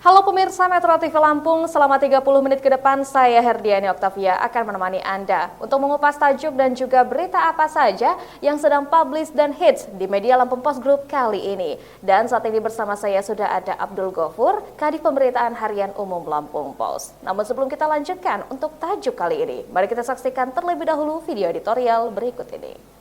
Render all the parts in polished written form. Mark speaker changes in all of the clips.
Speaker 1: Halo pemirsa Metro TV Lampung, selama 30 menit ke depan saya Herdiani Oktavia akan menemani Anda untuk mengupas tajuk dan juga berita apa saja yang sedang publish dan hits di media Lampung Post Group kali ini. Dan saat ini bersama saya sudah ada Abdul Ghafur, Kadif Pemberitaan Harian Umum Lampung Post. Namun sebelum kita lanjutkan untuk tajuk kali ini, mari kita saksikan terlebih dahulu video editorial berikut ini.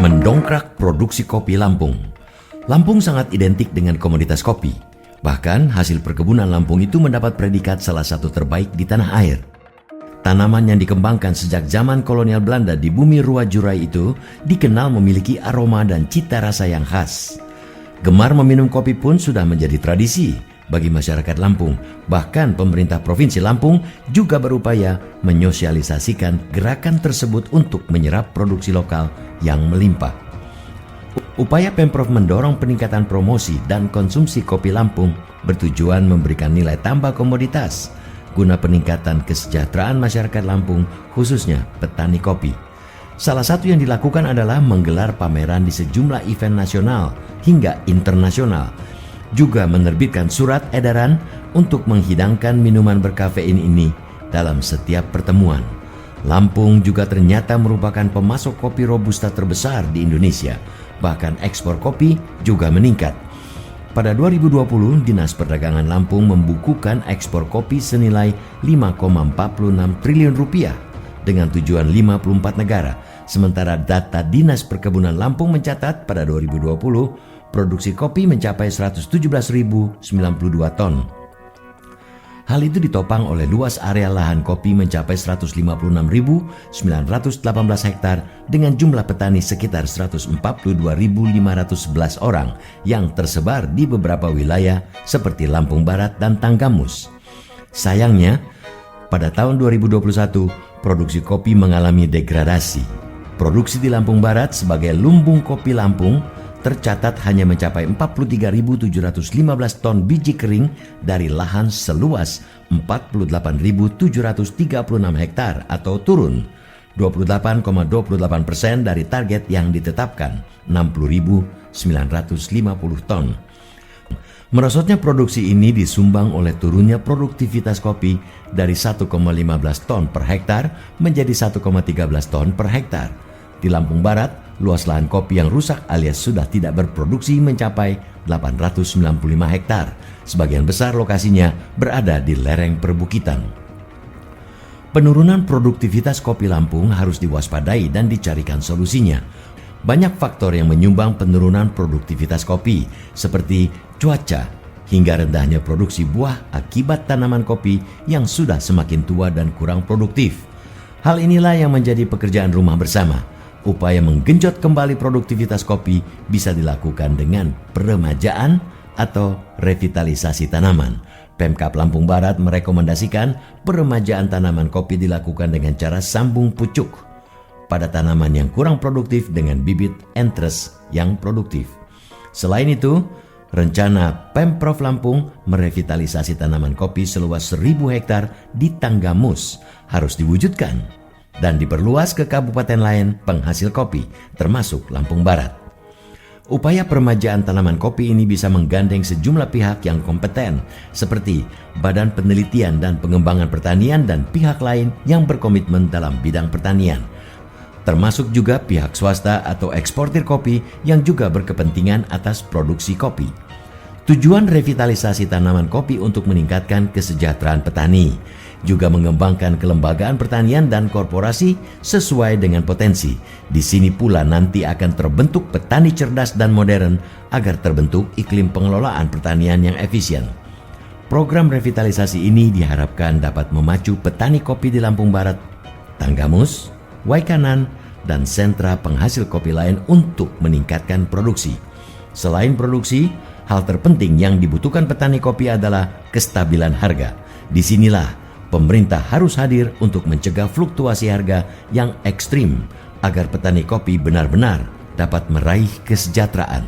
Speaker 2: Mendongkrak produksi kopi Lampung. Lampung sangat identik dengan komoditas kopi. Bahkan hasil perkebunan Lampung itu mendapat predikat salah satu terbaik di tanah air. Tanaman yang dikembangkan sejak zaman kolonial Belanda di bumi Rua Jurai itu dikenal memiliki aroma dan cita rasa yang khas. Gemar meminum kopi pun sudah menjadi tradisi bagi masyarakat Lampung. Bahkan pemerintah Provinsi Lampung juga berupaya menyosialisasikan gerakan tersebut untuk menyerap produksi lokal yang melimpah. Upaya Pemprov mendorong peningkatan promosi dan konsumsi kopi Lampung bertujuan memberikan nilai tambah komoditas guna peningkatan kesejahteraan masyarakat Lampung, khususnya petani kopi. Salah satu yang dilakukan adalah menggelar pameran di sejumlah event nasional hingga internasional, juga menerbitkan surat edaran untuk menghidangkan minuman berkafein ini dalam setiap pertemuan. Lampung juga ternyata merupakan pemasok kopi robusta terbesar di Indonesia. Bahkan ekspor kopi juga meningkat. Pada 2020, Dinas Perdagangan Lampung membukukan ekspor kopi senilai 5,46 triliun rupiah dengan tujuan 54 negara. Sementara data Dinas Perkebunan Lampung mencatat pada 2020, produksi kopi mencapai 117.092 ton. Hal itu ditopang oleh luas area lahan kopi mencapai 156.918 hektar dengan jumlah petani sekitar 142.511 orang yang tersebar di beberapa wilayah seperti Lampung Barat dan Tanggamus. Sayangnya, pada tahun 2021, produksi kopi mengalami degradasi. Produksi di Lampung Barat sebagai lumbung kopi Lampung tercatat hanya mencapai 43.715 ton biji kering dari lahan seluas 48.736 hektar atau turun 28,28% dari target yang ditetapkan 60.950 ton. Merosotnya produksi ini disumbang oleh turunnya produktivitas kopi dari 1,15 ton per hektar menjadi 1,13 ton per hektar. Di Lampung Barat, luas lahan kopi yang rusak alias sudah tidak berproduksi mencapai 895 hektar. Sebagian besar lokasinya berada di lereng perbukitan. Penurunan produktivitas kopi Lampung harus diwaspadai dan dicarikan solusinya. Banyak faktor yang menyumbang penurunan produktivitas kopi, seperti cuaca hingga rendahnya produksi buah akibat tanaman kopi yang sudah semakin tua dan kurang produktif. Hal inilah yang menjadi pekerjaan rumah bersama. Upaya menggenjot kembali produktivitas kopi bisa dilakukan dengan peremajaan atau revitalisasi tanaman. Pemkab Lampung Barat merekomendasikan peremajaan tanaman kopi dilakukan dengan cara sambung pucuk pada tanaman yang kurang produktif dengan bibit entres yang produktif. Selain itu, rencana Pemprov Lampung merevitalisasi tanaman kopi seluas 1.000 hektar di Tanggamus harus diwujudkan dan diperluas ke kabupaten lain penghasil kopi, termasuk Lampung Barat. Upaya peremajaan tanaman kopi ini bisa menggandeng sejumlah pihak yang kompeten, seperti Badan Penelitian dan Pengembangan Pertanian dan pihak lain yang berkomitmen dalam bidang pertanian, termasuk juga pihak swasta atau eksportir kopi yang juga berkepentingan atas produksi kopi. Tujuan revitalisasi tanaman kopi untuk meningkatkan kesejahteraan petani, juga mengembangkan kelembagaan pertanian dan korporasi sesuai dengan potensi. Di sini pula nanti akan terbentuk petani cerdas dan modern agar terbentuk iklim pengelolaan pertanian yang efisien. Program revitalisasi ini diharapkan dapat memacu petani kopi di Lampung Barat, Tanggamus, Waikanan, dan sentra penghasil kopi lain untuk meningkatkan produksi. Selain produksi, hal terpenting yang dibutuhkan petani kopi adalah kestabilan harga. Disinilah pemerintah harus hadir untuk mencegah fluktuasi harga yang ekstrim agar petani kopi benar-benar dapat meraih kesejahteraan.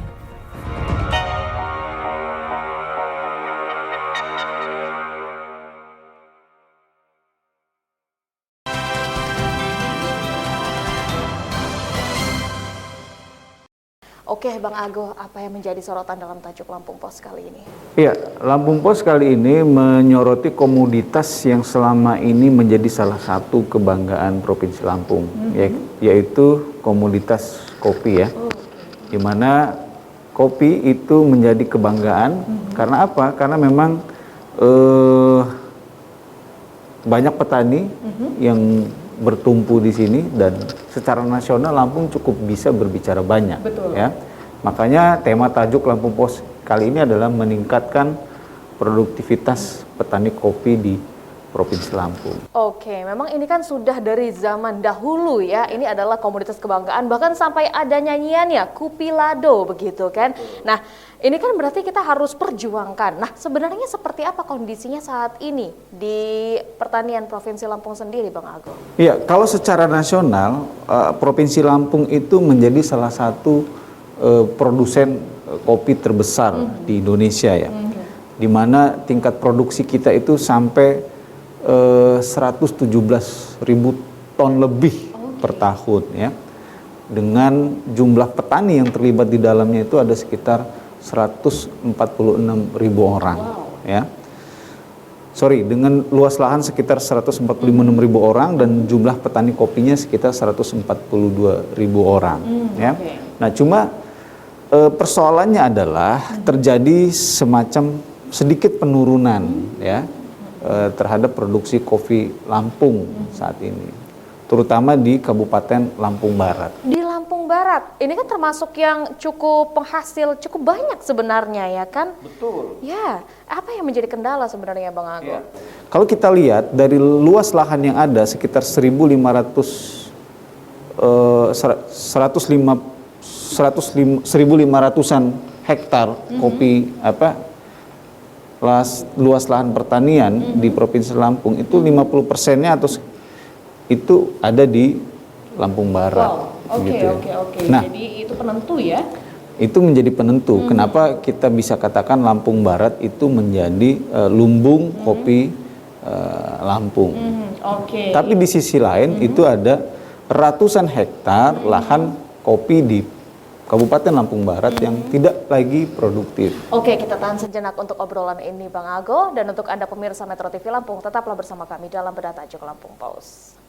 Speaker 1: Oke, Bang Ago, apa yang menjadi sorotan dalam tajuk Lampung Pos kali ini?
Speaker 3: Iya, Lampung Pos kali ini menyoroti komoditas yang selama ini menjadi salah satu kebanggaan Provinsi Lampung, yaitu komoditas kopi ya. Di mana kopi itu menjadi kebanggaan karena apa? Karena memang banyak petani yang bertumpu di sini dan secara nasional Lampung cukup bisa berbicara banyak.
Speaker 1: Betul.
Speaker 3: Ya. Makanya tema tajuk Lampung Pos kali ini adalah meningkatkan produktivitas petani kopi di Provinsi Lampung.
Speaker 1: Oke, memang ini kan sudah dari zaman dahulu ya, ini adalah komoditas kebanggaan, bahkan sampai ada nyanyiannya, Kupilado begitu kan. Nah, ini kan berarti kita harus perjuangkan. Nah, sebenarnya seperti apa kondisinya saat ini di pertanian Provinsi Lampung sendiri, Bang Ago?
Speaker 3: Iya, kalau secara nasional, Provinsi Lampung itu menjadi salah satu produsen kopi terbesar di Indonesia ya. Di mana tingkat produksi kita itu sampai 117.000 ton lebih per tahun ya. Dengan jumlah petani yang terlibat di dalamnya itu ada sekitar 146.000 orang ya. Dengan luas lahan sekitar 145.000 orang dan jumlah petani kopinya sekitar 142.000 orang ya. Nah, cuma persoalannya adalah terjadi semacam sedikit penurunan ya terhadap produksi kopi Lampung saat ini, terutama di Kabupaten Lampung Barat.
Speaker 1: Di Lampung Barat, ini kan termasuk yang cukup penghasil cukup banyak sebenarnya ya kan?
Speaker 3: Betul.
Speaker 1: Ya, apa yang menjadi kendala sebenarnya Bang Ago?
Speaker 3: Ya. Kalau kita lihat dari luas lahan yang ada sekitar 1.500-an hektar kopi luas lahan pertanian di Provinsi Lampung itu 50%-nya itu ada di Lampung Barat.
Speaker 1: Oke.
Speaker 3: Nah,
Speaker 1: jadi itu penentu ya?
Speaker 3: itu menjadi penentu. Kenapa kita bisa katakan Lampung Barat itu menjadi lumbung kopi Lampung. Tapi di sisi lain itu ada ratusan hektar lahan kopi di Kabupaten Lampung Barat yang tidak lagi produktif.
Speaker 1: Oke, kita tahan sejenak untuk obrolan ini Bang Ago, dan untuk Anda pemirsa Metro TV Lampung, tetaplah bersama kami dalam Bedah Tajuk Lampung Pos.